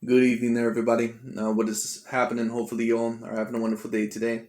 Good evening there, everybody. What is happening? Hopefully, you all are having a wonderful day today.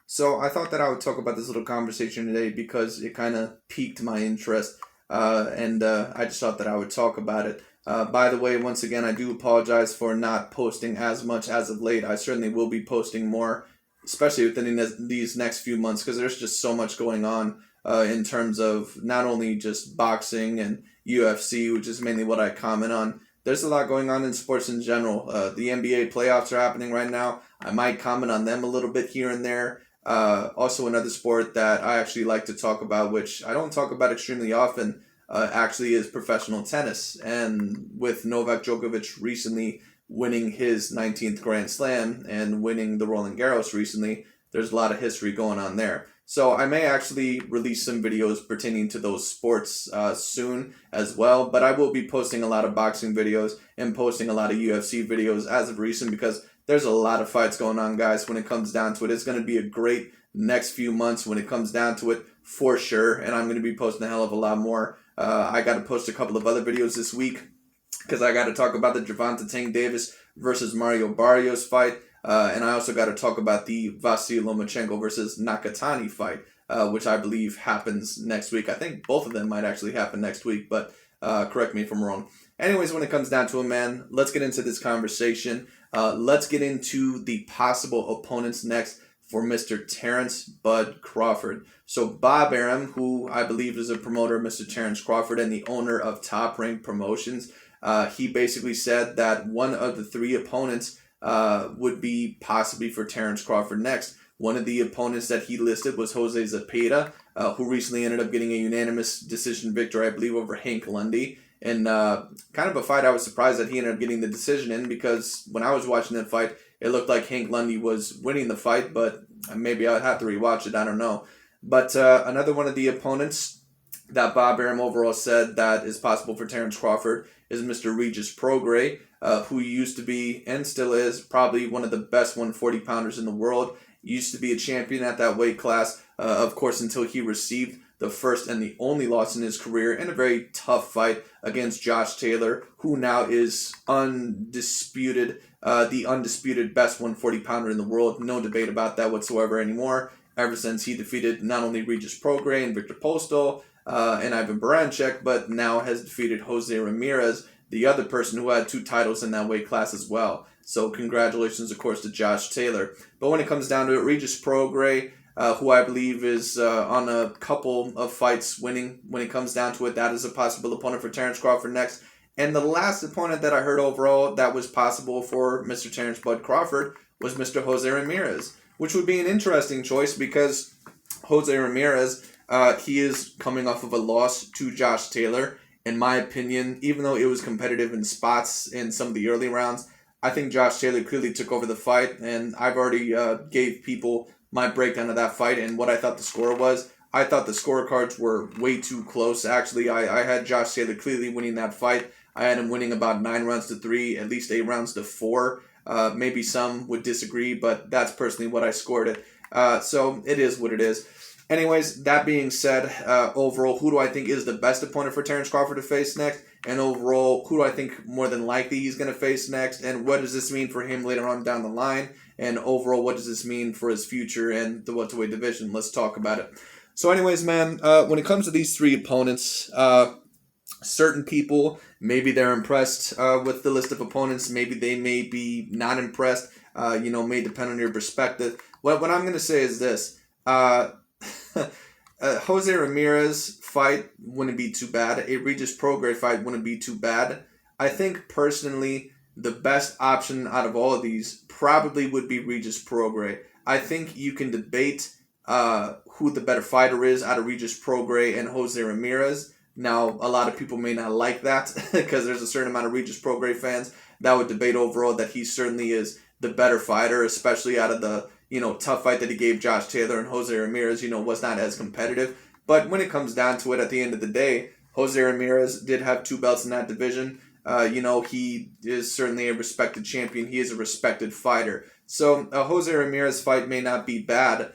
So, I thought that I would talk about this little conversation today because it kind of piqued my interest, and I just thought that I would talk about it. By the way, once again, I do apologize for not posting as much as of late. I certainly will be posting more, especially within these next few months, because there's just so much going on in terms of not only just boxing and UFC, which is mainly what I comment on. There's a lot going on in sports in general. The NBA playoffs are happening right now. I might comment on them a little bit here and there. Also, another sport that I actually like to talk about, which I don't talk about extremely often, actually is professional tennis. And with Novak Djokovic recently winning his 19th Grand Slam and winning the Roland Garros recently, there's a lot of history going on there. So I may actually release some videos pertaining to those sports soon as well, but I will be posting a lot of boxing videos and posting a lot of UFC videos as of recent because there's a lot of fights going on, guys. When it comes down to it, it's going to be a great next few months when it comes down to it for sure, and I'm going to be posting a hell of a lot more. I got to post a couple of other videos this week because I got to talk about the Gervonta Tank Davis versus Mario Barrios fight. And I also got to talk about the Vasyl Lomachenko versus Nakatani fight, which I believe happens next week. I think both of them might actually happen next week, but correct me if I'm wrong. Anyways, when it comes down to it, man, let's get into this conversation. Let's get into the possible opponents next for Mr. Terence Bud Crawford. So Bob Arum, who I believe is a promoter of Mr. Terence Crawford and the owner of Top Rank Promotions, he basically said that one of the three opponents would be possibly for Terence Crawford next. One of the opponents that he listed was Jose Zepeda, who recently ended up getting a unanimous decision victory, I believe, over Hank Lundy. And kind of a fight I was surprised that he ended up getting the decision in because when I was watching that fight, it looked like Hank Lundy was winning the fight, but maybe I'd have to rewatch it. I don't know. But another one of the opponents that Bob Arum overall said that is possible for Terence Crawford is Mr. Regis Prograis, who used to be and still is probably one of the best 140 pounders in the world. Used to be a champion at that weight class, of course, until he received the first and the only loss in his career in a very tough fight against Josh Taylor, who now is the undisputed best 140 pounder in the world. No debate about that whatsoever anymore. Ever since he defeated not only Regis Prograis and Victor Postol and Ivan Baranchyk, but now has defeated Jose Ramirez, the other person who had two titles in that weight class as well. So congratulations, of course, to Josh Taylor. But when it comes down to it, Regis Prograis, who I believe is on a couple of fights winning when it comes down to it, that is a possible opponent for Terence Crawford next. And the last opponent that I heard overall that was possible for Mr. Terence Bud Crawford was Mr. Jose Ramirez, which would be an interesting choice because Jose Ramirez, he is coming off of a loss to Josh Taylor. In my opinion, even though it was competitive in spots in some of the early rounds, I think Josh Taylor clearly took over the fight, and I've already gave people my breakdown of that fight and what I thought the score was. I thought the scorecards were way too close. Actually, I had Josh Taylor clearly winning that fight. I had him winning about 9 rounds to 3, at least 8 rounds to 4. Maybe some would disagree, but that's personally what I scored it. So it is what it is. Anyways, that being said, overall, who do I think is the best opponent for Terence Crawford to face next? And overall, who do I think more than likely he's going to face next? And what does this mean for him later on down the line? And overall, what does this mean for his future and the welterweight division? Let's talk about it. So anyways, man, when it comes to these three opponents, certain people, maybe they're impressed with the list of opponents. Maybe they may be not impressed. May depend on your perspective. What I'm going to say is this. Jose Ramirez fight wouldn't be too bad. A Regis Prograis fight wouldn't be too bad. I think personally the best option out of all of these probably would be Regis Prograis. I think you can debate who the better fighter is out of Regis Prograis and Jose Ramirez. Now, a lot of people may not like that because there's a certain amount of Regis Prograis fans that would debate overall that he certainly is the better fighter, especially out of the tough fight that he gave Josh Taylor, and Jose Ramirez, was not as competitive. But when it comes down to it, at the end of the day, Jose Ramirez did have 2 belts in that division. He is certainly a respected champion. He is a respected fighter. So a Jose Ramirez fight may not be bad.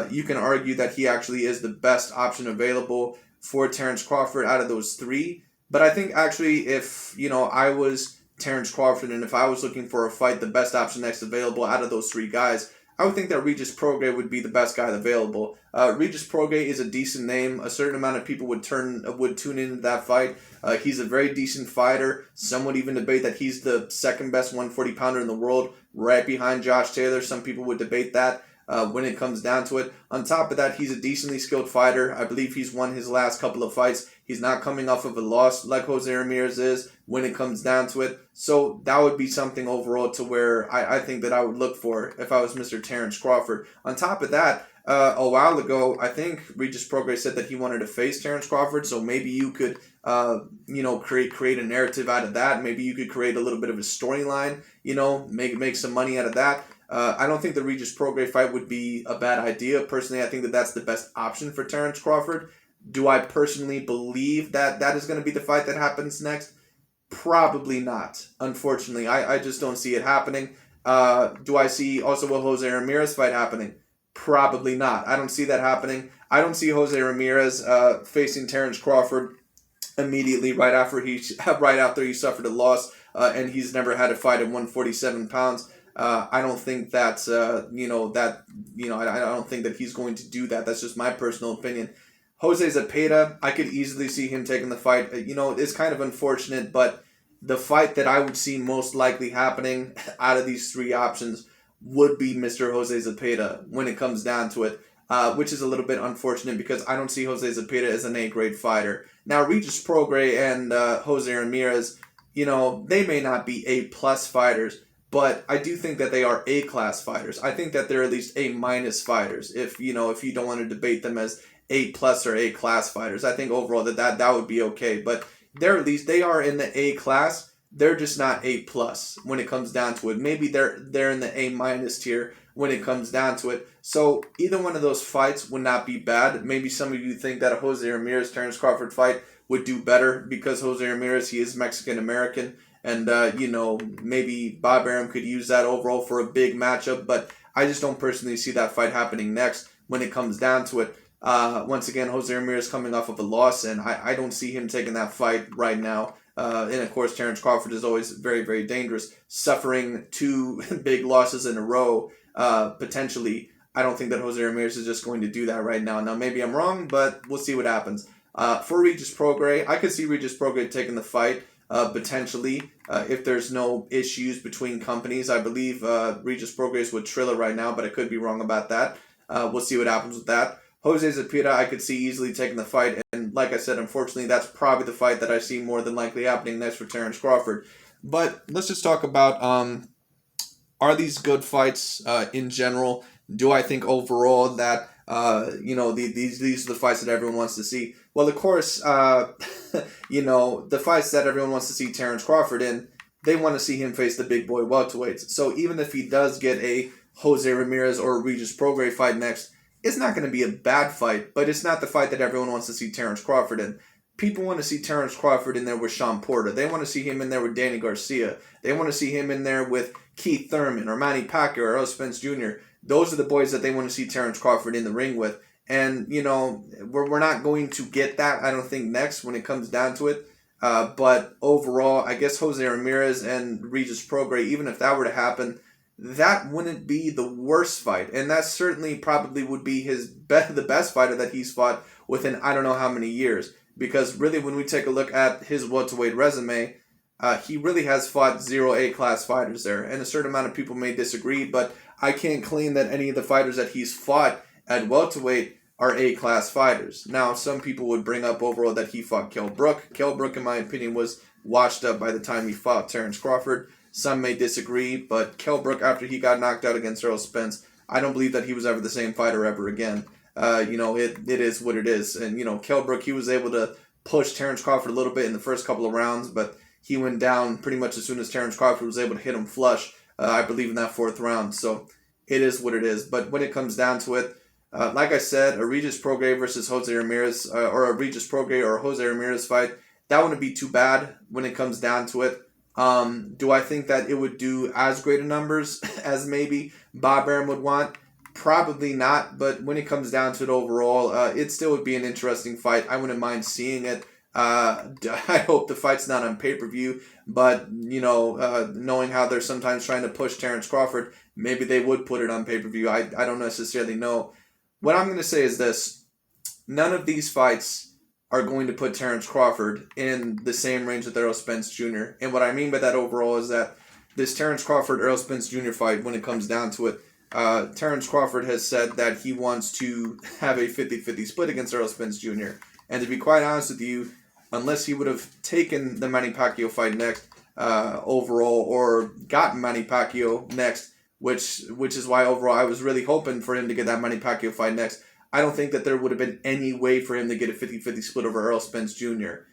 You can argue that he actually is the best option available for Terence Crawford out of those 3. But I think actually if, I was Terence Crawford, and if I was looking for a fight, the best option next available out of those three guys, I would think that Regis Prograis would be the best guy available. Regis Prograis is a decent name. A certain amount of people would tune into that fight. He's a very decent fighter. Some would even debate that he's the second best 140 pounder in the world, right behind Josh Taylor. Some people would debate that. When it comes down to it. On top of that, he's a decently skilled fighter. I believe he's won his last couple of fights. He's not coming off of a loss like Jose Ramirez is when it comes down to it. So that would be something overall to where I think that I would look for if I was Mr. Terence Crawford. On top of that, a while ago, I think Regis Prograis said that he wanted to face Terence Crawford. So maybe you could, create a narrative out of that. Maybe you could create a little bit of a storyline. Make some money out of that. I don't think the Regis Prograis fight would be a bad idea. Personally, I think that that's the best option for Terence Crawford. Do I personally believe that that is going to be the fight that happens next? Probably not. Unfortunately, I just don't see it happening. Do I see also a Jose Ramirez fight happening? Probably not. I don't see that happening. I don't see Jose Ramirez facing Terence Crawford immediately right after he suffered a loss, and he's never had a fight at 147 pounds. I don't think that's I don't think that he's going to do that. That's just my personal opinion. Jose Zepeda, I could easily see him taking the fight. It's kind of unfortunate, but the fight that I would see most likely happening out of these three options would be Mr. Jose Zepeda when it comes down to it, which is a little bit unfortunate because I don't see Jose Zepeda as an A-grade fighter. Now, Regis Prograis and Jose Ramirez, they may not be A-plus fighters, but I do think that they are A-class fighters. I think that they're at least A-minus fighters. If you don't want to debate them as A-plus or A-class fighters, I think overall that would be okay. But they are in the A-class. They're just not A-plus when it comes down to it. Maybe they're in the A-minus tier when it comes down to it. So either one of those fights would not be bad. Maybe some of you think that a Jose Ramirez Terence Crawford fight would do better because Jose Ramirez, he is Mexican American. And, maybe Bob Arum could use that overall for a big matchup. But I just don't personally see that fight happening next when it comes down to it. Once again, Jose Ramirez coming off of a loss, and I don't see him taking that fight right now. And, of course, Terence Crawford is always very, very dangerous. Suffering two big losses in a row, potentially. I don't think that Jose Ramirez is just going to do that right now. Now, maybe I'm wrong, but we'll see what happens. For Regis Prograis, I could see Regis Prograis taking the fight. Potentially, if there's no issues between companies. I believe Regis Prograis would Triller right now, but I could be wrong about that. We'll see what happens with that. Jose Zepeda, I could see easily taking the fight, and like I said, unfortunately, that's probably the fight that I see more than likely happening next for Terence Crawford. But let's just talk about, are these good fights in general? Do I think overall that, these are the fights that everyone wants to see? Well, of course, the fights that everyone wants to see Terence Crawford in, they want to see him face the big boy welterweights. So even if he does get a Jose Ramirez or a Regis Prograis fight next, it's not going to be a bad fight, but it's not the fight that everyone wants to see Terence Crawford in. People want to see Terence Crawford in there with Sean Porter. They want to see him in there with Danny Garcia. They want to see him in there with Keith Thurman or Manny Pacquiao or Earl Spence Jr. Those are the boys that they want to see Terence Crawford in the ring with. And, we're not going to get that, I don't think, next when it comes down to it. But overall, I guess Jose Ramirez and Regis Prograis, even if that were to happen, that wouldn't be the worst fight. And that certainly probably would be the best fighter that he's fought within I don't know how many years. Because really, when we take a look at his welterweight resume, he really has fought 0 A-class fighters there. And a certain amount of people may disagree, but I can't claim that any of the fighters that he's fought at welterweight are A-class fighters. Now, some people would bring up overall that he fought Kell Brook. Kell Brook, in my opinion, was washed up by the time he fought Terence Crawford. Some may disagree, but Kell Brook, after he got knocked out against Earl Spence, I don't believe that he was ever the same fighter ever again. It is what it is. And, Kell Brook, he was able to push Terence Crawford a little bit in the first couple of rounds, but he went down pretty much as soon as Terence Crawford was able to hit him flush, I believe, in that fourth round. So it is what it is. But when it comes down to it, like I said, a Regis Prograis versus Jose Ramirez, or a Regis Prograis or a Jose Ramirez fight, that wouldn't be too bad when it comes down to it. Do I think that it would do as great a numbers as maybe Bob Arum would want? Probably not, but when it comes down to it overall, it still would be an interesting fight. I wouldn't mind seeing it, I hope the fight's not on pay-per-view, but, knowing how they're sometimes trying to push Terence Crawford, maybe they would put it on pay-per-view. I don't necessarily know. What I'm going to say is this. None of these fights are going to put Terence Crawford in the same range with Errol Spence Jr. And what I mean by that overall is that this Terence Crawford-Errol Spence Jr. fight, when it comes down to it, Terence Crawford has said that he wants to have a 50-50 split against Errol Spence Jr. And to be quite honest with you, unless he would have taken the Manny Pacquiao fight next overall, or gotten Manny Pacquiao next, which is why overall I was really hoping for him to get that Manny Pacquiao fight next, I don't think that there would have been any way for him to get a 50-50 split over Errol Spence Jr.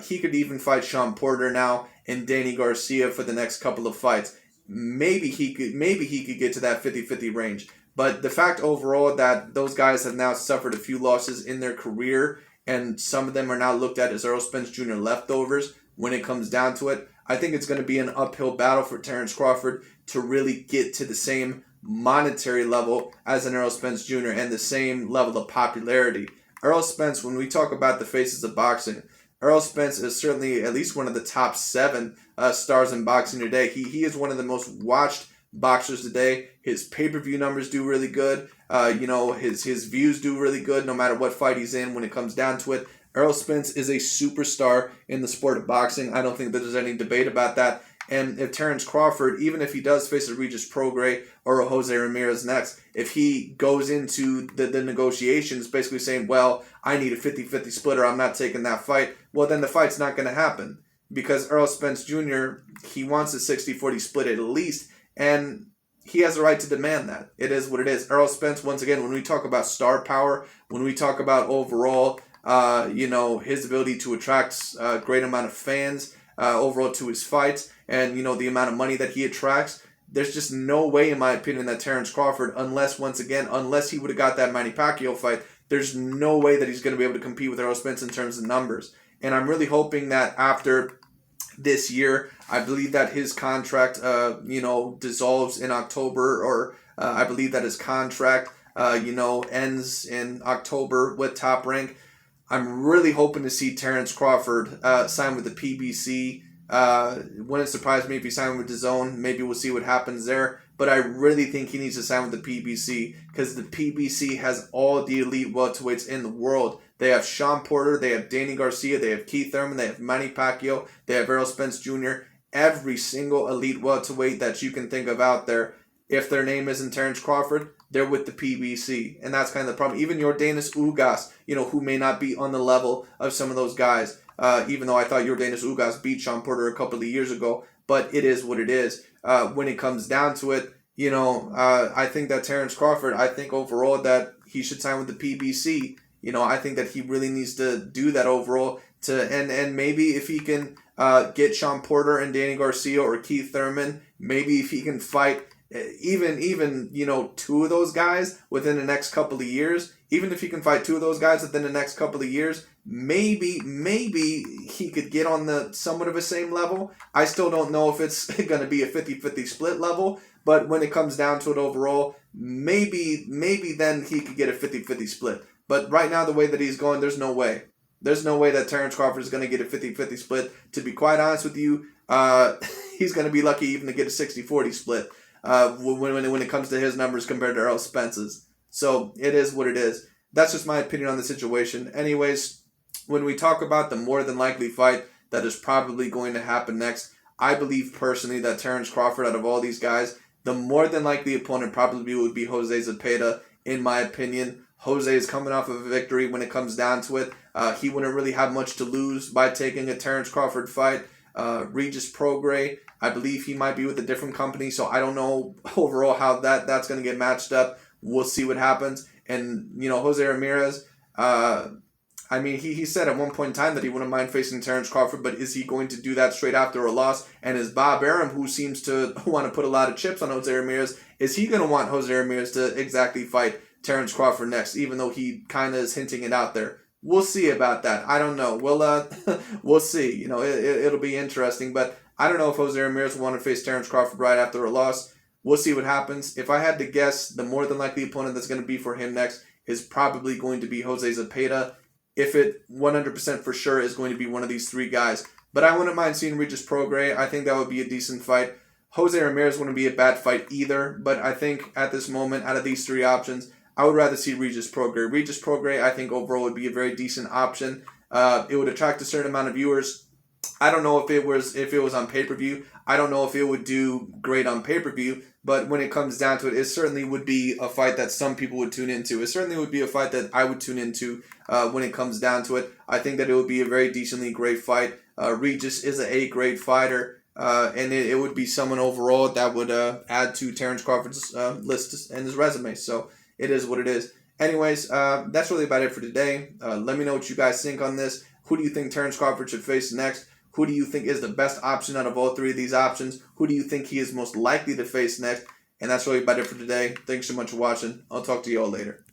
He could even fight Sean Porter now and Danny Garcia for the next couple of fights. Maybe he could get to that 50-50 range. But the fact overall that those guys have now suffered a few losses in their career, and some of them are now looked at as Errol Spence Jr. leftovers when it comes down to it, I think it's going to be an uphill battle for Terence Crawford to really get to the same monetary level as an Errol Spence Jr. and the same level of popularity. Errol Spence, when we talk about the faces of boxing, Errol Spence is certainly at least one of the top 7 stars in boxing today. He is one of the most watched boxers today. His pay-per-view numbers do really good. His views do really good no matter what fight he's in when it comes down to it. Errol Spence is a superstar in the sport of boxing. I don't think that there's any debate about that. And if Terence Crawford, even if he does face a Regis Prograis or a Jose Ramirez next, if he goes into the negotiations basically saying, well, I need a 50-50 split or I'm not taking that fight, well, then the fight's not going to happen. Because Errol Spence Jr., he wants a 60-40 split at least, and he has a right to demand that. It is what it is. Errol Spence, once again, when we talk about star power, when we talk about overall, his ability to attract a great amount of fans overall to his fights, and, the amount of money that he attracts, there's just no way, in my opinion, that Terence Crawford, unless he would have got that Manny Pacquiao fight, there's no way that he's going to be able to compete with Errol Spence in terms of numbers. And I'm really hoping that after this year, I believe that his contract, dissolves in October, or I believe that his contract, ends in October with Top Rank. I'm really hoping to see Terence Crawford sign with the PBC. Wouldn't surprise me if he signed with DAZN. Maybe we'll see what happens there. But I really think he needs to sign with the PBC because the PBC has all the elite welterweights in the world. They have Sean Porter, they have Danny Garcia, they have Keith Thurman, they have Manny Pacquiao, they have Errol Spence Jr. Every single elite welterweight that you can think of out there, if their name isn't Terence Crawford, they're with the PBC. And that's kind of the problem. Even Yordenis Ugas, who may not be on the level of some of those guys, even though I thought Yordenis Ugas beat Sean Porter a couple of years ago, but it is what it is. When it comes down to it, I think that Terence Crawford, I think overall that he should sign with the PBC. I think that he really needs to do that overall and maybe if he can get Sean Porter and Danny Garcia or Keith Thurman, maybe if he can fight even 2 of those guys within the next couple of years, even if he can fight 2 of those guys within the next couple of years, maybe he could get on the somewhat of a same level. I still don't know if it's going to be a 50-50 split level, but when it comes down to it overall, maybe then he could get a 50-50 split. But right now, the way that he's going, there's no way. There's no way that Terence Crawford is going to get a 50-50 split. To be quite honest with you, he's going to be lucky even to get a 60-40 split when it comes to his numbers compared to Errol Spence's. So it is what it is. That's just my opinion on the situation. Anyways, when we talk about the more than likely fight that is probably going to happen next, I believe personally that Terence Crawford, out of all these guys, the more than likely opponent probably would be Jose Zepeda, in my opinion. Jose is coming off of a victory when it comes down to it. He wouldn't really have much to lose by taking a Terence Crawford fight. Regis Prograis, I believe he might be with a different company, so I don't know overall how that's going to get matched up. We'll see what happens. And, Jose Ramirez, he said at one point in time that he wouldn't mind facing Terence Crawford, but is he going to do that straight after a loss? And is Bob Arum, who seems to want to put a lot of chips on Jose Ramirez, is he going to want Jose Ramirez to exactly fight Terence Crawford next, even though he kind of is hinting it out there? We'll see about that. I don't know. We'll see. It'll be interesting, but I don't know if Jose Ramirez will want to face Terence Crawford right after a loss. We'll see what happens. If I had to guess, the more than likely opponent that's going to be for him next is probably going to be Jose Zepeda. if it 100% for sure is going to be one of these three guys. But I wouldn't mind seeing Regis Prograis. I think that would be a decent fight. Jose Ramirez wouldn't be a bad fight either, but I think at this moment, out of these three options, I would rather see Regis Prograis. Regis Prograis, I think overall would be a very decent option. It would attract a certain amount of viewers. I don't know if it was on pay-per-view. I don't know if it would do great on pay-per-view, but when it comes down to it, it certainly would be a fight that some people would tune into. It certainly would be a fight that I would tune into when it comes down to it. I think that it would be a very decently great fight. Regis is a great fighter, and it would be someone overall that would add to Terence Crawford's list and his resume. So it is what it is. Anyways, that's really about it for today. Let me know what you guys think on this. Who do you think Terence Crawford should face next? Who do you think is the best option out of all three of these options? Who do you think he is most likely to face next? And that's really about it for today. Thanks so much for watching. I'll talk to you all later.